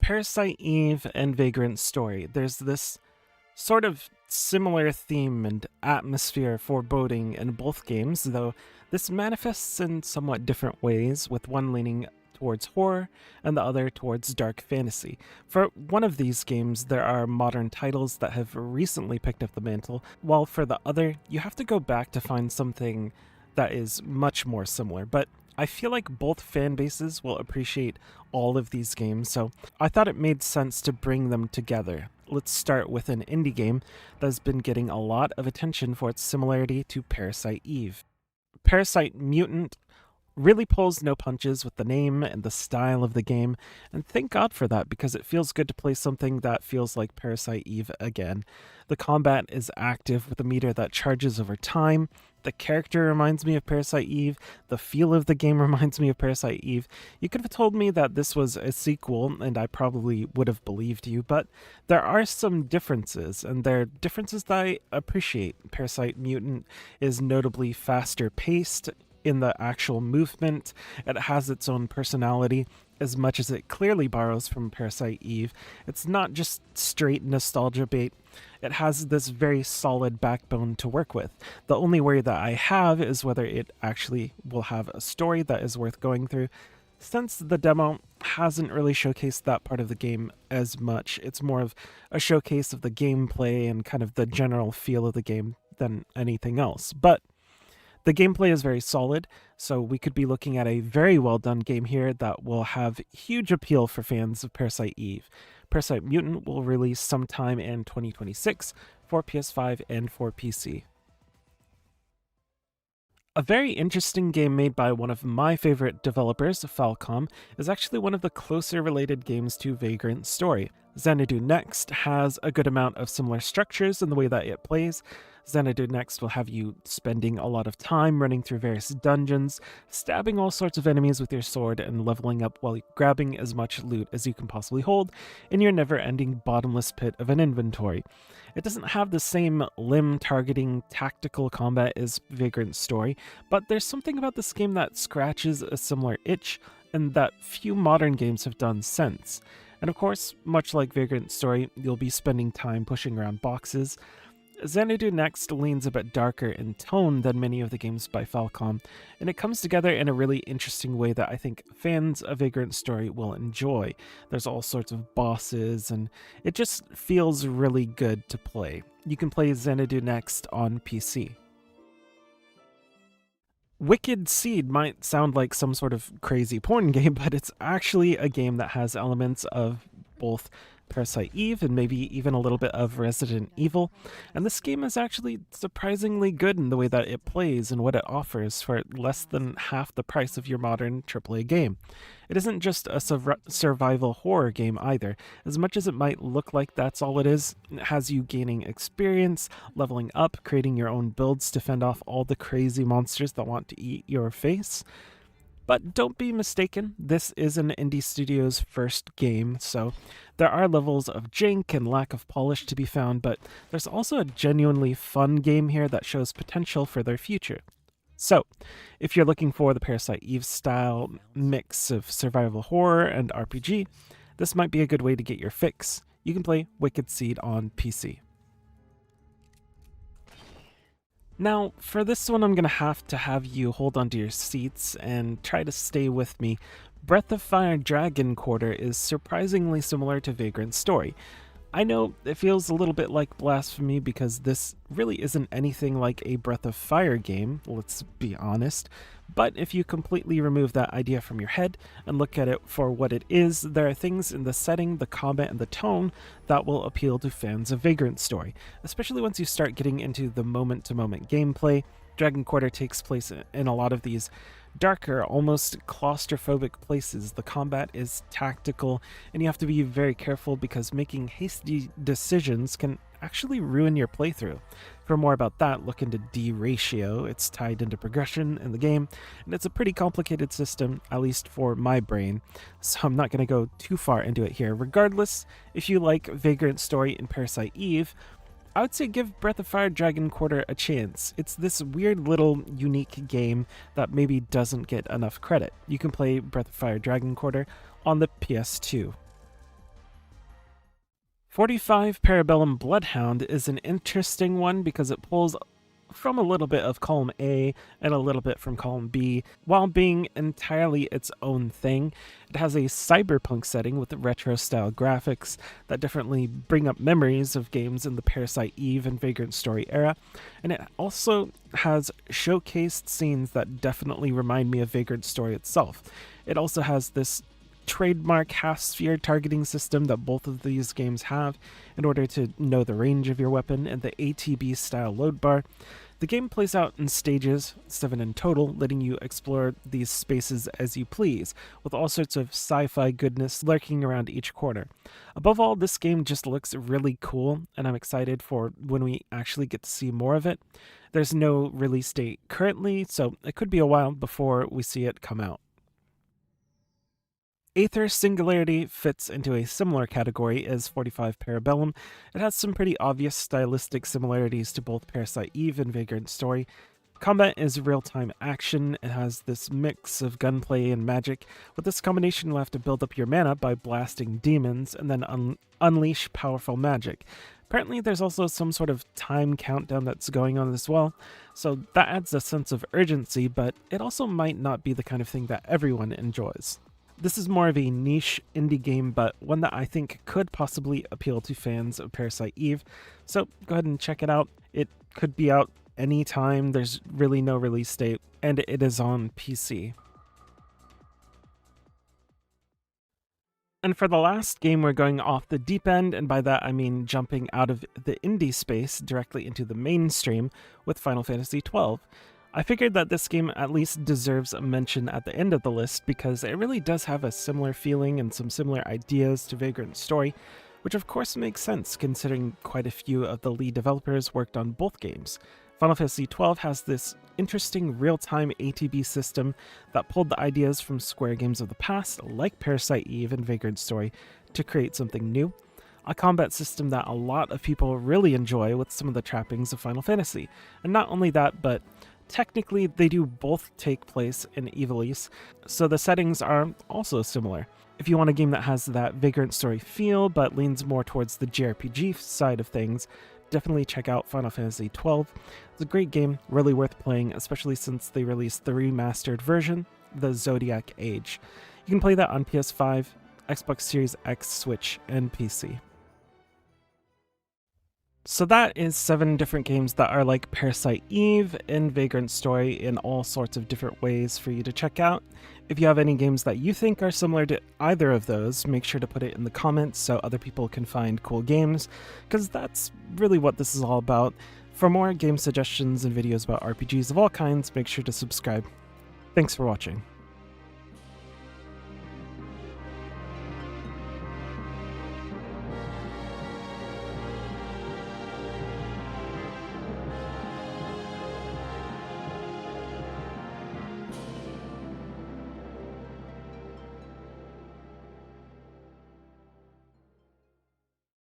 Parasite Eve and Vagrant story, there's this sort of similar theme and atmosphere foreboding in both games, though this manifests in somewhat different ways, with one leaning towards horror and the other towards dark fantasy. For one of these games, there are modern titles that have recently picked up the mantle, while for the other, you have to go back to find something that is much more similar. But I feel like both fan bases will appreciate all of these games, so I thought it made sense to bring them together. Let's start with an indie game that has been getting a lot of attention for its similarity to Parasite Eve. Parasite Mutant really pulls no punches with the name and the style of the game, and thank God for that because it feels good to play something that feels like Parasite Eve again. The combat is active with a meter that charges over time. The character reminds me of Parasite Eve. The feel of the game reminds me of Parasite Eve. You could have told me that this was a sequel, and I probably would have believed you, but there are some differences, and they're differences that I appreciate. Parasite Mutant is notably faster paced in the actual movement. It has its own personality. As much as it clearly borrows from Parasite Eve, it's not just straight nostalgia bait. It has this very solid backbone to work with. The only worry that I have is whether it actually will have a story that is worth going through. Since the demo hasn't really showcased that part of the game as much, it's more of a showcase of the gameplay and kind of the general feel of the game than anything else. But the gameplay is very solid, so we could be looking at a very well done game here that will have huge appeal for fans of Parasite Eve. Parasite Mutant will release sometime in 2026 for PS5 and for PC. A very interesting game made by one of my favorite developers, Falcom, is actually one of the closer related games to Vagrant story. Xanadu Next has a good amount of similar structures in the way that it plays. Xanadu Next will have you spending a lot of time running through various dungeons, stabbing all sorts of enemies with your sword, and leveling up while grabbing as much loot as you can possibly hold in your never-ending bottomless pit of an inventory. It doesn't have the same limb-targeting tactical combat as Vagrant's story, but there's something about this game that scratches a similar itch, and that few modern games have done since. And of course, much like Vagrant's story, you'll be spending time pushing around boxes. Xanadu Next leans a bit darker in tone than many of the games by Falcom, and it comes together in a really interesting way that I think fans of Vagrant's story will enjoy. There's all sorts of bosses, and it just feels really good to play. You can play Xanadu Next on PC. Wicked Seed might sound like some sort of crazy porn game, but it's actually a game that has elements of both Parasite Eve and maybe even a little bit of Resident Evil, and this game is actually surprisingly good in the way that it plays and what it offers for less than half the price of your modern AAA game. It isn't just a survival horror game either. As much as it might look like that's all it is, it has you gaining experience, leveling up, creating your own builds to fend off all the crazy monsters that want to eat your face. But don't be mistaken, this is an indie studio's first game, so there are levels of jank and lack of polish to be found, but there's also a genuinely fun game here that shows potential for their future. So, if you're looking for the Parasite Eve style mix of survival horror and RPG, this might be a good way to get your fix. You can play Wicked Seed on PC. Now, for this one, I'm going to have you hold onto your seats and try to stay with me. Breath of Fire Dragon Quarter is surprisingly similar to Vagrant's story. I know it feels a little bit like blasphemy because this really isn't anything like a Breath of Fire game, let's be honest, but if you completely remove that idea from your head and look at it for what it is, there are things in the setting, the combat, and the tone that will appeal to fans of Vagrant's story, especially once you start getting into the moment-to-moment gameplay. Dragon Quarter takes place in a lot of these darker, almost claustrophobic places. The combat is tactical, and you have to be very careful because making hasty decisions can actually ruin your playthrough. For more about that, look into D-Ratio. It's tied into progression in the game, and it's a pretty complicated system, at least for my brain, so I'm not going to go too far into it here. Regardless, if you like Vagrant's story and Parasite Eve, I would say give Breath of Fire Dragon Quarter a chance. It's this weird little unique game that maybe doesn't get enough credit. You can play Breath of Fire Dragon Quarter on the PS2. 45 Parabellum Bloodhound is an interesting one because it pulls from a little bit of column A and a little bit from column B, while being entirely its own thing. It has a cyberpunk setting with retro-style graphics that definitely bring up memories of games in the Parasite Eve and Vagrant story era, and it also has showcased scenes that definitely remind me of Vagrant story itself. It also has this trademark half-sphere targeting system that both of these games have in order to know the range of your weapon, and the ATB-style load bar. The game plays out in stages, 7 in total, letting you explore these spaces as you please, with all sorts of sci-fi goodness lurking around each corner. Above all, this game just looks really cool, and I'm excited for when we actually get to see more of it. There's no release date currently, so it could be a while before we see it come out. Aether Singularity fits into a similar category as 45 Parabellum. It has some pretty obvious stylistic similarities to both Parasite Eve and Vagrant story. Combat is real-time action. It has this mix of gunplay and magic. With this combination, you'll have to build up your mana by blasting demons and then unleash powerful magic. Apparently, there's also some sort of time countdown that's going on as well, so that adds a sense of urgency, but it also might not be the kind of thing that everyone enjoys. This is more of a niche indie game, but one that I think could possibly appeal to fans of Parasite Eve, so go ahead and check it out. It could be out anytime, there's really no release date, and it is on PC. And for the last game, we're going off the deep end, and by that I mean jumping out of the indie space directly into the mainstream with Final Fantasy XII. I figured that this game at least deserves a mention at the end of the list because it really does have a similar feeling and some similar ideas to Vagrant story, which of course makes sense considering quite a few of the lead developers worked on both games. Final Fantasy XII has this interesting real-time ATB system that pulled the ideas from Square games of the past, like Parasite Eve and Vagrant story, to create something new. A combat system that a lot of people really enjoy with some of the trappings of Final Fantasy. And not only that, but technically, they do both take place in Ivalice, so the settings are also similar. If you want a game that has that Vagrant story feel, but leans more towards the JRPG side of things, definitely check out Final Fantasy XII. It's a great game, really worth playing, especially since they released the remastered version, the Zodiac Age. You can play that on PS5, Xbox Series X, Switch, and PC. So that is 7 different games that are like Parasite Eve and Vagrant story in all sorts of different ways for you to check out. If you have any games that you think are similar to either of those, make sure to put it in the comments so other people can find cool games, because that's really what this is all about. For more game suggestions and videos about RPGs of all kinds, make sure to subscribe. Thanks for watching.